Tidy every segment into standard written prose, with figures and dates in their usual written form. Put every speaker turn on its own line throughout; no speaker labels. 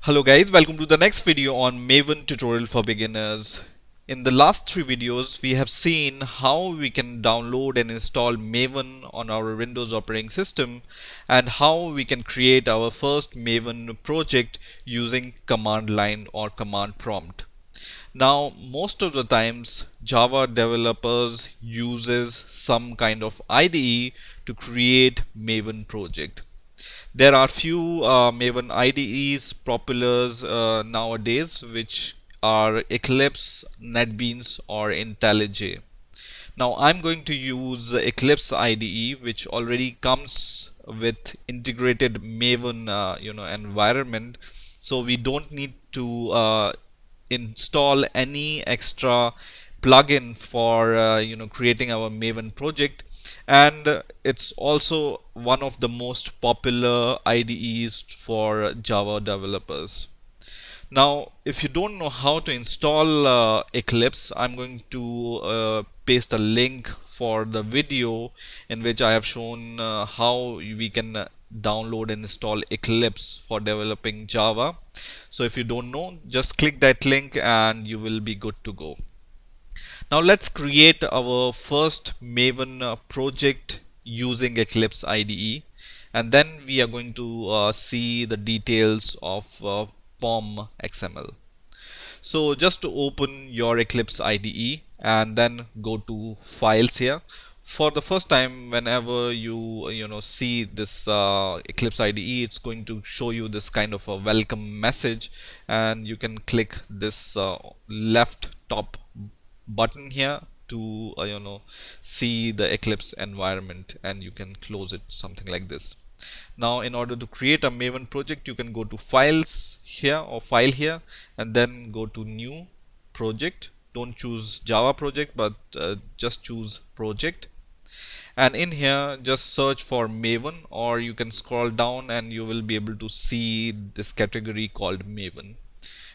Hello guys, welcome to the next video on Maven tutorial for beginners. In the last three videos, we have seen how we can download and install Maven on our Windows operating system and how we can create our first Maven project using command line or command prompt. Now, most of the times Java developers uses some kind of IDE to create Maven project. There are few Maven IDEs popular nowadays, which are Eclipse, NetBeans, or IntelliJ. Now I'm going to use Eclipse IDE, which already comes with integrated Maven, environment. So we don't need to install any extra plugin for creating our Maven project, and it's also one of the most popular IDEs for Java developers. Now, if you don't know how to install Eclipse, I'm going to paste a link for the video in which I have shown how we can download and install Eclipse for developing Java. So if you don't know, just click that link and you will be good to go. Now let's create our first Maven project using Eclipse IDE, and then we are going to see the details of POM XML. So just to open your Eclipse IDE and then go to files here. For the first time, whenever you see this Eclipse IDE, it's going to show you this kind of a welcome message, and you can click this left top button here to see the Eclipse environment, and you can close it something like this. Now in order to create a Maven project, you can go to files here or file here and then go to new project. Don't choose Java project, but just choose project, and in here just search for Maven, or you can scroll down and you will be able to see this category called Maven.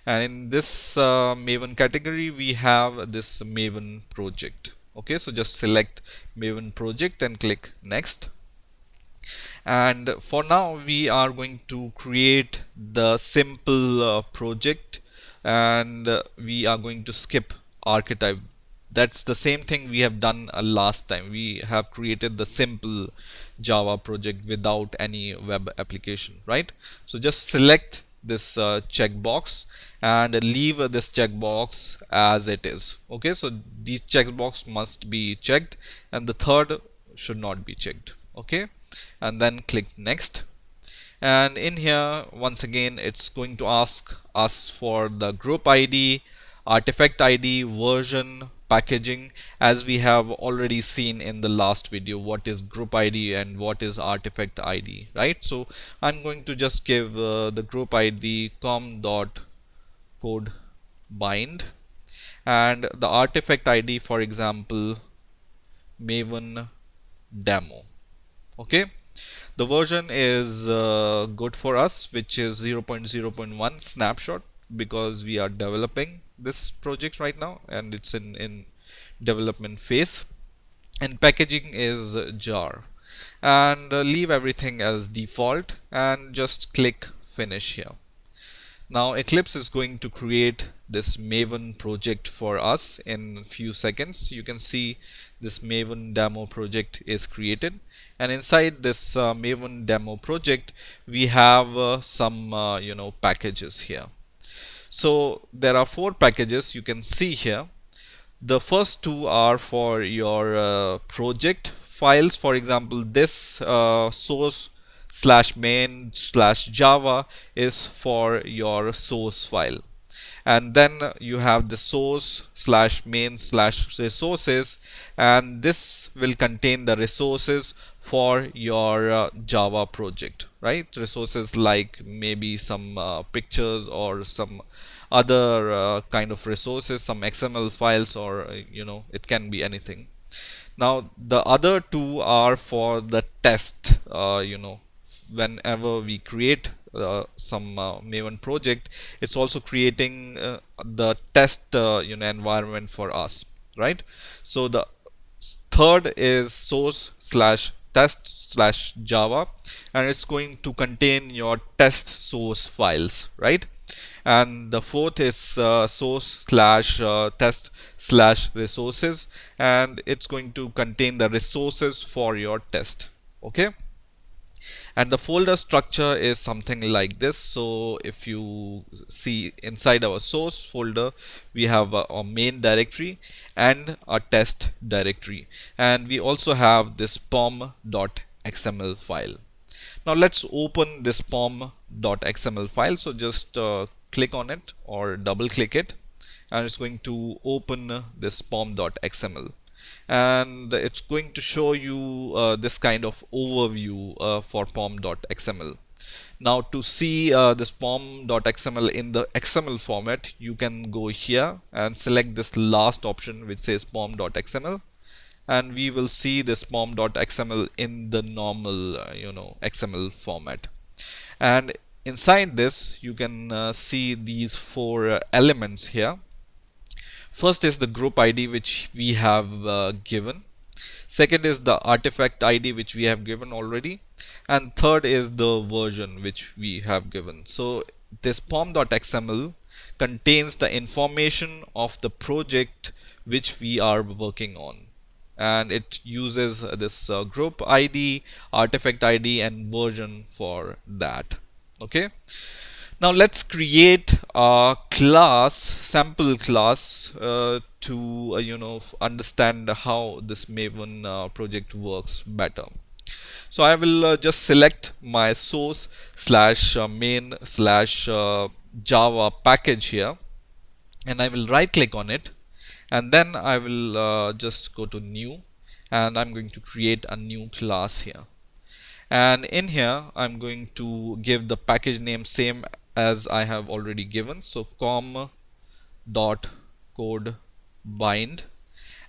And in this Maven category we have this Maven project. Okay, so just select Maven project and click next. And for now we are going to create the simple project, and we are going to skip archetype. That's the same thing we have done last time. We have created the simple Java project without any web application, right? So just select this checkbox and leave this checkbox as it is. Okay, so these checkbox must be checked and the third should not be checked. Okay, and then click next. And in here once again it's going to ask us for the group ID, artifact ID, version, packaging, as we have already seen in the last video what is group ID and what is artifact ID, right? So I'm going to just give the group ID com.code bind, and the artifact ID, for example, Maven demo. Okay, the version is good for us, which is 0.0.1 snapshot, because we are developing this project right now and it's in development phase. And packaging is jar, and leave everything as default and just click finish here. Now Eclipse is going to create this Maven project for us in few seconds. You can see this Maven demo project is created, and inside this Maven demo project we have some packages here. So there are 4 packages you can see here. The first 2 are for your project files. For example, this source slash main slash Java is for your source file, and then you have the source slash main slash resources, and this will contain the resources for your Java project, right? Resources like maybe some pictures or some other kind of resources, some XML files, or it can be anything. Now the other 2 are for the test. Whenever we create some Maven project, it's also creating the test environment for us, right? So the third is source slash test slash Java, and it's going to contain your test source files, right? and the fourth is source slash test slash resources, and it's going to contain the resources for your test. Okay, and the folder structure is something like this. So if you see inside our source folder, we have a main directory and a test directory, and we also have this pom.xml file. Now let's open this pom.xml file. So just click on it or double click it, and it's going to open this pom.xml, and it's going to show you this kind of overview for pom.xml. Now to see this pom.xml in the XML format, you can go here and select this last option which says pom.xml, and we will see this pom.xml in the normal XML format. And inside this you can see these four elements here. First is the group ID which we have given. Second is the artifact ID which we have given already. And third is the version which we have given. So this pom.xml contains the information of the project which we are working on. And it uses this group ID, artifact ID, and version for that. Okay. Now let's create a class, sample class, to understand how this Maven project works better. So I will just select my source slash main slash Java package here, and I will right click on it, and then I will just go to new, and I'm going to create a new class here. And in here I'm going to give the package name same as I have already given, so com dot code bind,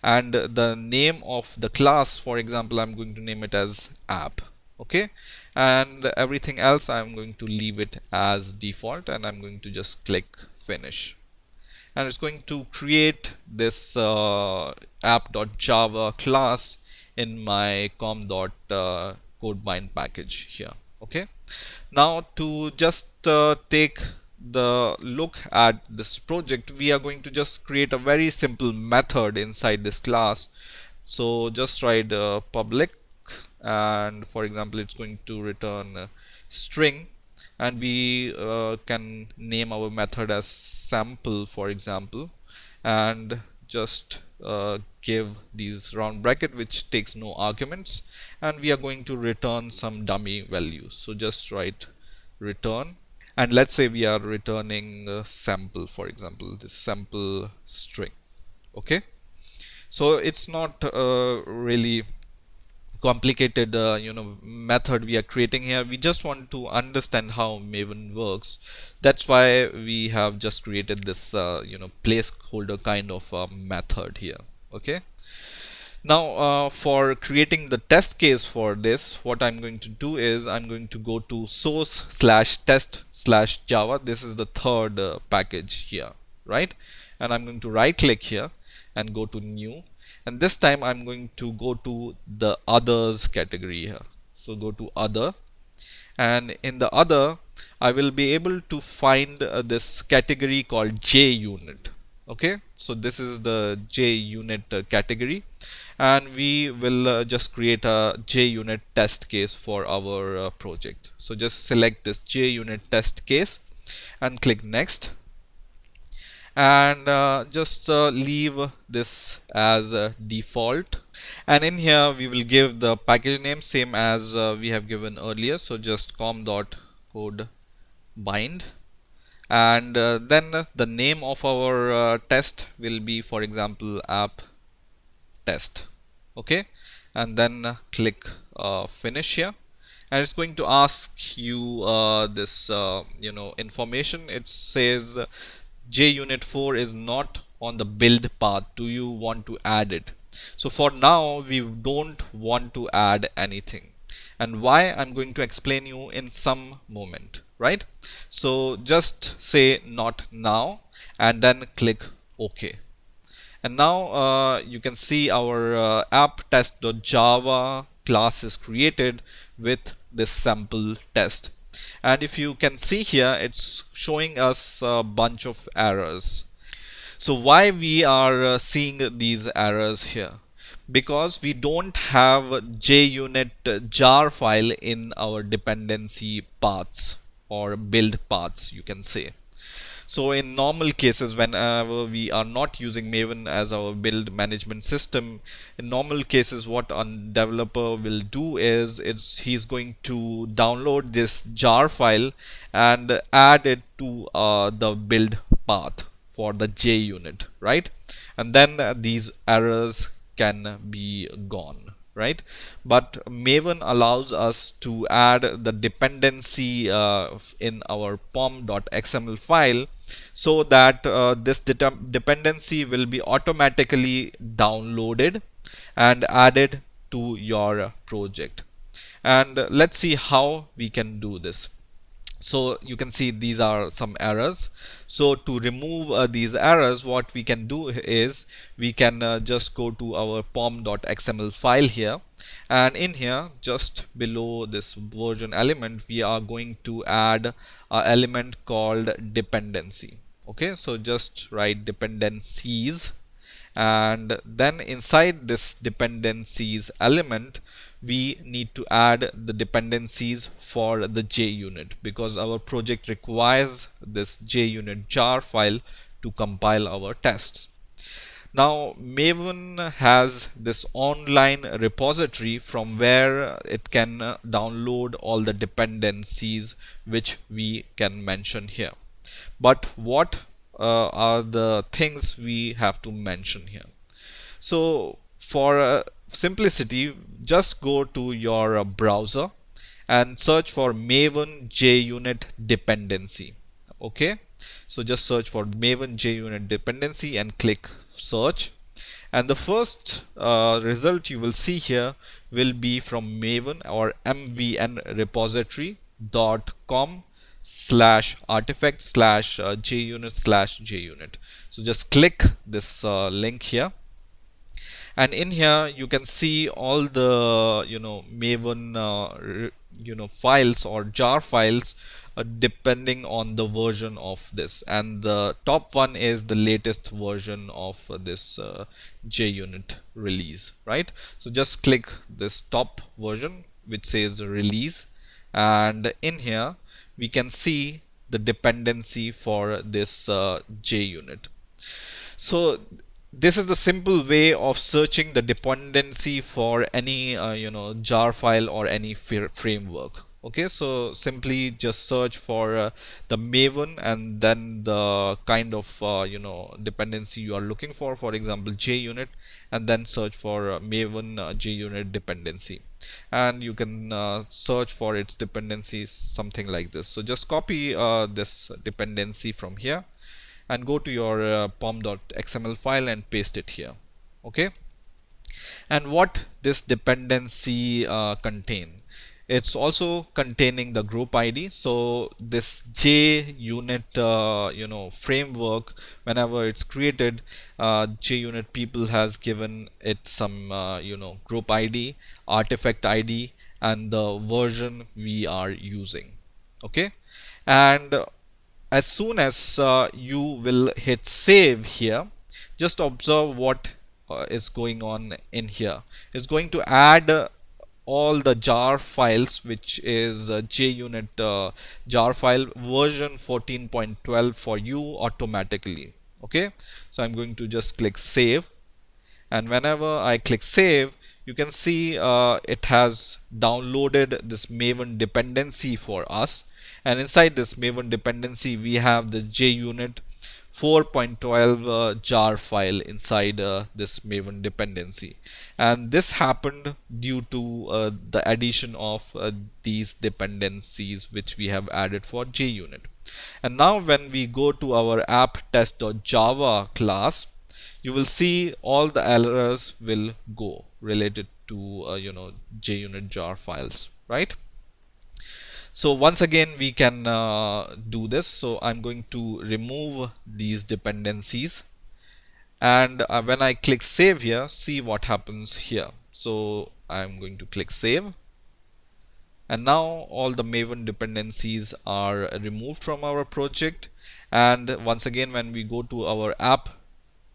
and the name of the class, for example, I'm going to name it as app. Okay, and everything else I'm going to leave it as default, and I'm going to just click finish, and it's going to create this app.java class in my com.codebind package here. Okay, now to just take the look at this project, we are going to just create a very simple method inside this class. So just write public, and for example it's going to return a string, and we can name our method as sample, for example, and just give these round bracket which takes no arguments, and we are going to return some dummy values. So just write return, and let's say we are returning sample, for example, this sample string. Okay, so it's not really complicated method we are creating here. We just want to understand how Maven works. That's why we have just created this placeholder kind of method here. Okay, now for creating the test case for this, what I'm going to do is I'm going to go to source slash test slash Java. This is the third package here, right? And I'm going to right click here and go to new, and this time I'm going to go to the others category here. So go to other, and in the other I will be able to find this category called JUnit. Okay, so this is the JUnit category, and we will just create a JUnit test case for our project. So just select this JUnit test case and click next, and just leave this as default, and in here we will give the package name same as we have given earlier. So just com.code bind, and then the name of our test will be, for example, app test. Okay, and then click finish here, and it's going to ask you this information. It says JUnit 4 is not on the build path, do you want to add it? So for now we don't want to add anything, and why I'm going to explain you in some moment, right? So just say not now, and then click OK. And now you can see our app test.java class is created with this sample test. and if you can see here, it's showing us a bunch of errors. So why we are seeing these errors here? Because we don't have JUnit jar file in our dependency paths or build paths, you can say. So in normal cases, whenever we are not using Maven as our build management system, in normal cases, what a developer will do is he's going to download this jar file and add it to the build path for the JUnit, right? And then these errors can be gone, right? But Maven allows us to add the dependency in our pom.xml file, so that this dependency will be automatically downloaded and added to your project. And let's see how we can do this. So you can see these are some errors. So to remove these errors, what we can do is we can just go to our pom.xml file here, and in here, just below this version element, we are going to add an element called dependency. Okay, so just write dependencies, and then inside this dependencies element, we need to add the dependencies for the JUnit, because our project requires this JUnit jar file to compile our tests. Now Maven has this online repository from where it can download all the dependencies which we can mention here. But what are the things we have to mention here? So for simplicity, just go to your browser and search for Maven JUnit dependency. Okay, so just search for Maven JUnit dependency and click search, and the first result you will see here will be from Maven or mvn repository.com/artifact/junit/junit. So just click this link here, and in here you can see all the Maven files or jar files depending on the version of this, and the top one is the latest version of this JUnit release, right? So just click this top version which says release, and in here we can see the dependency for this JUnit. So this is the simple way of searching the dependency for any jar file or any framework. Okay, so simply just search for the Maven and then the kind of dependency you are looking for example JUnit, and then search for Maven JUnit dependency, and you can search for its dependencies something like this. So just copy this dependency from here and go to your pom.xml file and paste it here. Okay, and what this dependency contain? It's also containing the group ID. So this JUnit framework, whenever it's created, JUnit people has given it some group ID, artifact ID, and the version we are using. Okay, and as soon as you will hit save here, just observe what is going on in here. It's going to add all the jar files, which is JUnit jar file version 14.12 for you automatically. Okay, so I'm going to just click save, and whenever I click save, you can see it has downloaded this Maven dependency for us, and inside this Maven dependency we have this JUnit 4.12 jar file inside this Maven dependency, and this happened due to the addition of these dependencies which we have added for JUnit. And now when we go to our app test.java class, you will see all the errors will go related to JUnit jar files, right? So once again we can do this. So I'm going to remove these dependencies, and when I click save here, see what happens here. So I'm going to click save, And now all the Maven dependencies are removed from our project. And once again, when we go to our app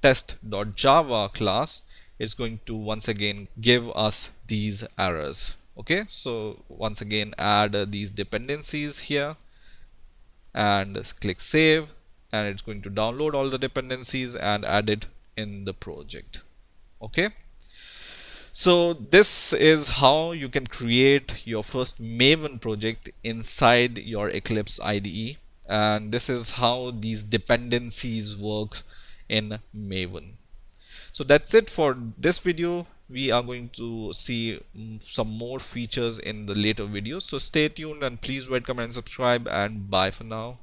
test.java class, it's going to once again give us these errors. Okay, so once again add these dependencies here and click save, and it's going to download all the dependencies and add it in the project. Okay, so this is how you can create your first Maven project inside your Eclipse IDE, and this is how these dependencies work in Maven. So that's it for this video. We are going to see some more features in the later videos. So stay tuned and please rate, comment, and subscribe, and bye for now.